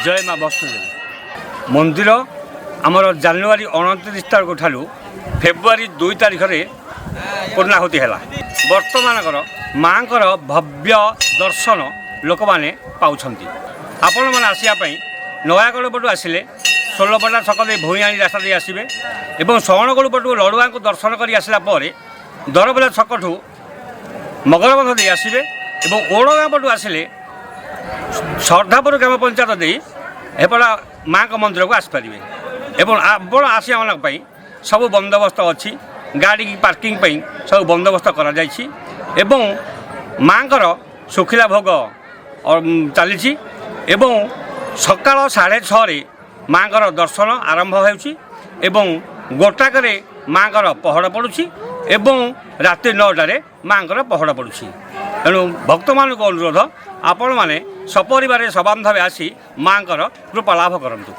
जय माँ वसुदेवी मंदिर आमर जानुरी 29 तारीख ठारू फेब्रुआरी 2 तारीख में पूर्णाहुति है। बर्तमान माँ भव्य दर्शन लोक मैंने पाँच आपण मैंने आसवाई नयागढ़ पटू आसिले 16पटा छक दे भूईआणी रास्ता दे आसबे और शरणगढ़ पटू लड़ुआ को दर्शन कर आसला दरबेला छकठू मगरबंध दे आसबे और ओड़गाँ पटू आसिले श्रद्धापुर ग्राम पंचायत दे एपटा माँ का मंदिर को आसपारे और आपण आसिया मान सब बंदोबस्त अच्छी गाड़ी की पार्किंग सब बंदोबस्त कर माँ सुखिला भोग चली सकाल 6:30 माँ दर्शन आरंभ हो गोटाक माँ पहड़ पड़ुछि एवं राति 9टारे माँ पहड़ पड़ुछि। तेणु भक्त मान अनुरोध आपण मैंने सपरिवार सबांधवे आसी माँ कृपा लाभ करंतु।